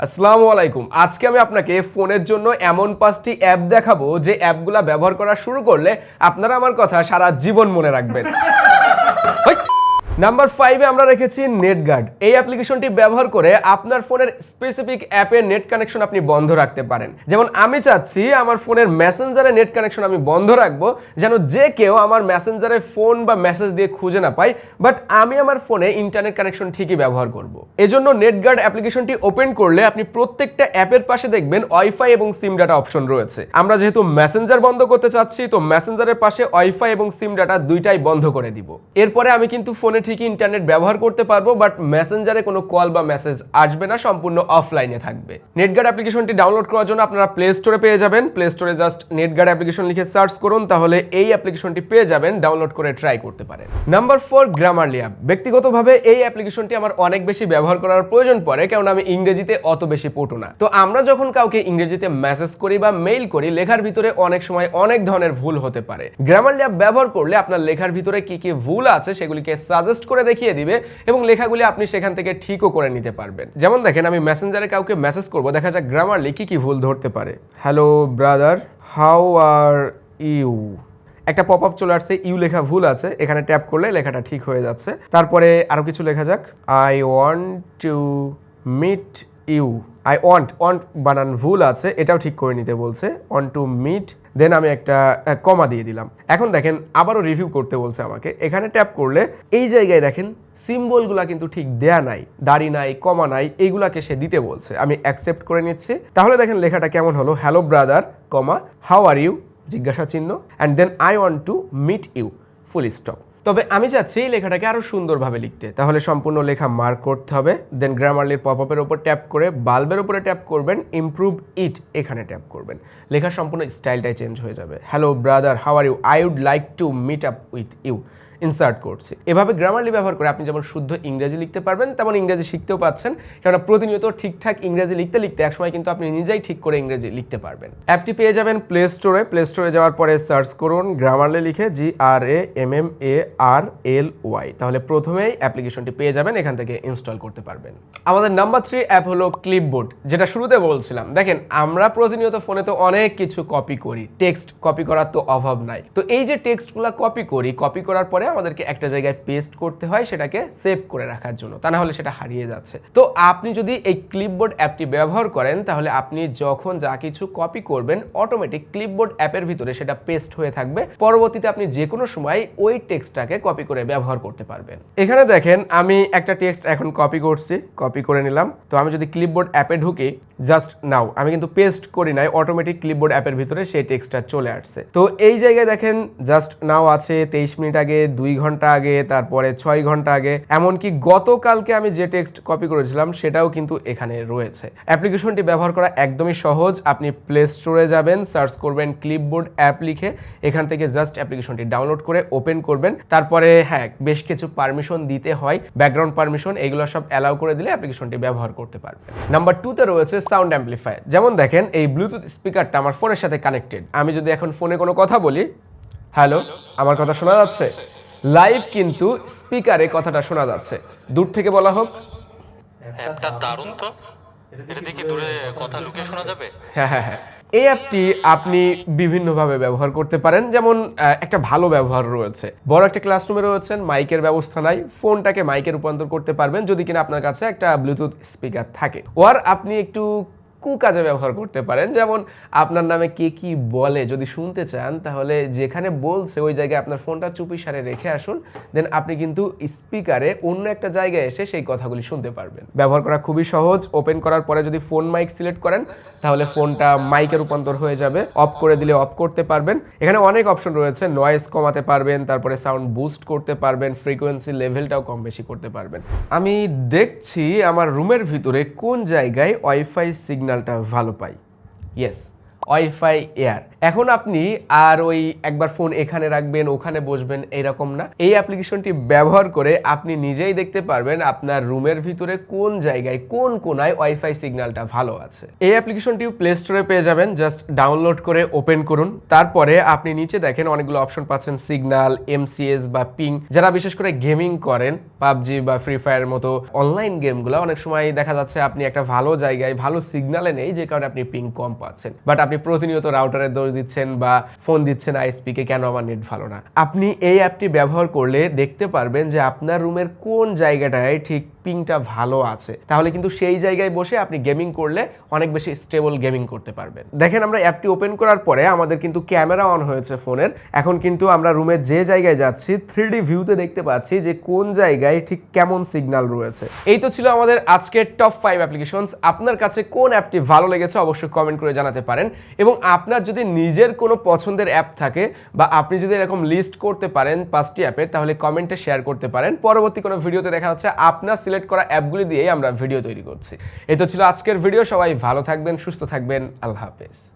আসসালামু আলাইকুম। আজকে আমি আপনাকে ফোনের জন্য এমন 5টি অ্যাপ দেখাবো যে অ্যাপগুলা ব্যবহার করা শুরু করলে আপনারা আমার কথা সারা জীবন মনে রাখবেন। নাম্বার 5-এ আমরা রেখেছি নেটগার্ড। এই অ্যাপ্লিকেশনটি ব্যবহার করে আপনার ফোনের স্পেসিফিক অ্যাপের নেট কানেকশন আপনি বন্ধ রাখতে পারেন। যেমন আমি চাচ্ছি আমার ফোনের মেসেঞ্জারে নেট কানেকশন আমি বন্ধ রাখবো, যেন যে কেউ আমার মেসেঞ্জারে ফোন বা মেসেজ দিয়ে খুঁজে না পায়, বাট আমি আমার ফোনে ইন্টারনেট কানেকশন ঠিকই ব্যবহার করব। এজন্য নেটগার্ড অ্যাপ্লিকেশনটি ওপেন করলে আপনি প্রত্যেকটা অ্যাপের পাশে দেখবেন ওয়াইফাই এবং সিম ডাটা অপশন রয়েছে। আমরা যেহেতু মেসেঞ্জার বন্ধ করতে চাচ্ছি, তো মেসেঞ্জারের পাশে ওয়াইফাই এবং সিম ডাটা দুইটাই বন্ধ করে দিব। এরপরে আমি কিন্তু ফোনে ঠিকই ইন্টারনেট ব্যবহার করতে পারবো, বাট মেসেঞ্জারে কোনো কল বা মেসেজ আসবে না, সম্পূর্ণ অফলাইনে থাকবে। নেটগার্ড অ্যাপ্লিকেশনটি ডাউনলোড করার জন্য আপনারা প্লে স্টোরে পেয়ে যাবেন। প্লে স্টোরে জাস্ট নেটগার্ড অ্যাপ্লিকেশন লিখে সার্চ করুন, তাহলে এই অ্যাপ্লিকেশনটি পেয়ে যাবেন। ডাউনলোড করে ট্রাই করতে পারেন। Number 4, Grammarly app. ব্যক্তিগতভাবে এই অ্যাপ্লিকেশনটি আমার অনেক বেশি ব্যবহার করার প্রয়োজন পড়ে, কারণ আমি ইংরেজিতে অত বেশি পটু না। তো আমরা যখন কাউকে ইংরেজিতে মেসেজ করি বা মেইল করি, লেখার ভিতরে অনেক সময় অনেক ধরনের ভুল হতে পারে। গ্রামারলি অ্যাপ ব্যবহার করলে আপনার লেখার ভিতরে কি কি ভুল আছে সেগুলিকে সাজেস্ট করে দেখিয়ে দিবে এবং লেখাগুলি আপনি সেখান থেকে ঠিকও করে নিতে পারবেন। যেমন দেখেন, আমি মেসেঞ্জারে কাউকে মেসেজ করব, দেখা যাক গ্রামারলি কি কি ভুল ধরতে পারে। Hello brother, how are you. একটা পপ আপ চলে আসছে, ইউ লেখা ভুল আছে, এখানে ট্যাপ করলে লেখাটা ঠিক হয়ে যাচ্ছে। তারপরে আরো কিছু লেখা যাক, I want to meet you. I want বানান ভুল আছে, এটাও ঠিক করে নিতে বলছে, ওয়ান্ট টু মিট, দেন আমি একটা কমা দিয়ে দিলাম। এখন দেখেন আবারও রিভিউ করতে বলছে আমাকে। এখানে ট্যাপ করলে এই জায়গায় দেখেন সিম্বলগুলা কিন্তু ঠিক দেয়া নাই, দাড়ি নাই, কমা নাই, এইগুলাকে সে দিতে বলছে। আমি অ্যাকসেপ্ট করে নিচ্ছি। তাহলে দেখেন লেখাটা কেমন হলো, hello brother, comma, how are you, জিজ্ঞাসা চিহ্ন, and then I want to meet you, full stop. তবে আমি চাচ্ছি এই লেখাটাকে আরো সুন্দরভাবে লিখতে, তাহলে সম্পূর্ণ লেখা মার্ক করতে হবে। দেন গ্রামারলির পপ আপের উপর ট্যাপ করে বাল্বের উপরে ট্যাপ করবেন, ইমপ্রুভ ইট এখানে ট্যাপ করবেন। লেখার সম্পূর্ণ স্টাইলটাই চেঞ্জ হয়ে যাবে। Hello brother, how are you, I would like to meet up with you, insert করছি। এভাবে গ্রামারলি ব্যবহার করে আপনি যেমন শুদ্ধ ইংরেজি লিখতে পারবেন, তেমন ইংরেজি শিখতেও পাচ্ছেন, কেননা প্রতিনিয়ত ঠিকঠাক ইংরেজি লিখতে লিখতে একসময় কিন্তু আপনি নিজেই ঠিক করে ইংরেজি লিখতে পারবেন। অ্যাপটি পেয়ে যাবেন প্লে স্টোরে। প্লে স্টোরে যাওয়ার পরে সার্চ করুন গ্রামারলি লিখে, GRAMMARLY, তাহলে প্রথমেই অ্যাপ্লিকেশনটি পেয়ে যাবেন, এখান থেকে ইনস্টল করতে পারবেন। আমাদের নাম্বার 3 অ্যাপ হলো ক্লিপবোর্ড, যেটা শুরুতে বলছিলাম। দেখেন আমরা প্রতিনিয়ত ফোনে তো অনেক কিছু কপি করি, টেক্সট কপি করার তো অভাব নাই। তো এই যে টেক্সটগুলো কপি করার পরে আমাদেরকে একটা জায়গায় পেস্ট করতে হয়, সেটাকে সেভ করে রাখার জন্য, তা না হলে সেটা হারিয়ে যাচ্ছে। তো আপনি যদি এই ক্লিপবোর্ড অ্যাপটি ব্যবহার করেন, তাহলে আপনি যখন যা কিছু কপি করবেন, অটোমেটিক ক্লিপবোর্ড অ্যাপের ভিতরে সেটা পেস্ট হয়ে থাকবে। পরবর্তীতে আপনি যে কোনো সময় ওই টেক্সটটাকে কপি করে ব্যবহার করতে পারবেন। এখানে দেখেন আমি একটা টেক্সট এখন কপি করছি, কপি করে নিলাম। তো আমি যদি ক্লিপবোর্ড অ্যাপে ঢুকি, জাস্ট নাও, আমি কিন্তু পেস্ট করি নাই, অটোমেটিক ক্লিপবোর্ড অ্যাপের ভিতরে সেই টেক্সটটা চলে আসছে। তো এই জায়গায় দেখেন জাস্ট নাও আছে 23 মিনিট আগে, 2 ঘন্টা আগে, তারপরে 6 ঘন্টা আগে, এমনকি গতকালকে আমি যে টেক্সট কপি করেছিলাম সেটাও কিন্তু এখানে রয়েছে। অ্যাপ্লিকেশনটি ব্যবহার করা একদমই সহজ। আপনি প্লে স্টোরে যাবেন, সার্চ করবেন ক্লিপবোর্ড অ্যাপ লিখে, এখান থেকে জাস্ট অ্যাপ্লিকেশনটি ডাউনলোড করে ওপেন করবেন। তারপরে হ্যাঁ, বেশ কিছু পারমিশন দিতে হয়, ব্যাকগ্রাউন্ড পারমিশন, এগুলো সব অ্যালাউ করে দিলে অ্যাপ্লিকেশনটি ব্যবহার করতে পারবেন। নাম্বার 2-তে রয়েছে সাউন্ড অ্যাম্পলিফায়ার। যেমন দেখেন এই ব্লুটুথ স্পিকারটা আমার ফোনের সাথে কানেক্টেড। আমি যদি এখন ফোনে কোনো কথা বলি, হ্যালো, আমার কথা শোনা যাচ্ছে? লাইভ কিন্তু স্পিকারে কথাটা শোনা যাচ্ছে। দূর থেকে বলা হোক, অ্যাপটা দারুণ তো, এটা দেখি দূরে কথা লুকিয়ে শোনা যাবে। হ্যাঁ, এই অ্যাপটি আপনি বিভিন্নভাবে ব্যবহার করতে পারেন। যেমন একটা ভালো ব্যবহার রয়েছে, বড় একটা ক্লাসরুমে রয়েছেন, মাইকের ব্যবস্থা নাই, ফোনটাকে মাইকে রূপান্তর করতে পারবেন যদি কিনা আপনার কাছে একটা ব্লুটুথ স্পিকার থাকে। ওর আপনি একটু কাজে ব্যবহার করতে পারেন, যেমন আপনার নামে কে কি বলে যদি শুনতে চান, তাহলে যেখানে বলছে ওই জায়গায় আপনার ফোনটা চুপিসারে রেখে আসুন, দেন আপনি কিন্তু স্পিকারে অন্য একটা জায়গায় এসে সেই কথাগুলি শুনতে পারবেন। ব্যবহার করা খুবই সহজ। ওপেন করার পরে যদি ফোন মাইক সিলেক্ট করেন, তাহলে ফোনটা মাইকে রূপান্তর হয়ে যাবে। অফ করে দিলে অফ করতে পারবেন। এখানে অনেক অপশন রয়েছে, নয়েজ কমাতে পারবেন, তারপরে সাউন্ড বুস্ট করতে পারবেন, ফ্রিকোয়েন্সি লেভেলটাও কম বেশি করতে পারবেন। আমি দেখছি আমার রুমের ভিতরে কোন জায়গায় ওয়াইফাই সিগন্যালটা ভালো পাই। Yes, wifi air. এখন আপনি আর ওই একবার ফোন এখানে রাখবেন ওখানে বসবেন এরকম না, এই অ্যাপ্লিকেশনটি ব্যবহার করে আপনি নিজেই দেখতে পারবেন আপনার রুমের ভিতরে কোন জায়গায় কোন কোনায় ওয়াইফাই সিগন্যালটা ভালো আছে। এই অ্যাপ্লিকেশনটিও প্লে স্টোরে পেয়ে যাবেন, জাস্ট ডাউনলোড করে ওপেন করুন। তারপরে আপনি নিচে দেখেন অনেকগুলো অপশন পাচ্ছেন, সিগন্যাল, এমসিএস বা পিং। যারা বিশেষ করে গেমিং করেন, পাবজি বা ফ্রি ফায়ার মতো অনলাইন গেমগুলো অনেক সময় দেখা যাচ্ছে আপনি একটা ভালো জায়গায় ভালো সিগন্যালে নেই, যে কারণে আপনি পিং কম পাচ্ছেন, বাট আপনি প্রতিনিয়ত রাউটারের দোষ দিচ্ছেন বা ফোন দিচ্ছেন আইএসপিকে, কেন আমার নেট ভালো না। আপনি এই অ্যাপটি ব্যবহার করলে দেখতে পারবেন যে আপনার রুমের কোন জায়গাটায় ঠিক পিংটা ভালো আছে, তাহলে কিন্তু সেই জায়গায় বসে আপনি গেমিং করলে অনেক বেশি স্টেবল গেমিং করতে পারবেন। দেখেন আমরা অ্যাপটি ওপেন করার পরে আমাদের কিন্তু ক্যামেরা অন হয়েছে ফোনের। এখন কিন্তু আমরা রুমের যে জায়গায় যাচ্ছি 3D ভিউতে দেখতে পাচ্ছি যে কোন জায়গায় ঠিক কেমন সিগন্যাল রয়েছে। এই তো ছিল আমাদের আজকের টপ 5 অ্যাপ্লিকেশনস। আপনার কাছে কোন অ্যাপটি ভালো লেগেছে অবশ্যই কমেন্ট করে জানাতে পারেন, এবং আপনার যদি নিজের কোনো পছন্দের অ্যাপ থাকে বা আপনি যদি এরকম লিস্ট করতে পারেন 5টি অ্যাপের, তাহলে কমেন্টে শেয়ার করতে পারেন। পরবর্তী কোনো ভিডিওতে দেখা হচ্ছে আপনার সিলেক্ট করা অ্যাপগুলি দিয়েই আমরা ভিডিও তৈরি করছি। এই তো ছিল আজকের ভিডিও। সবাই ভালো থাকবেন, সুস্থ থাকবেন, আল্লাহ হাফেজ।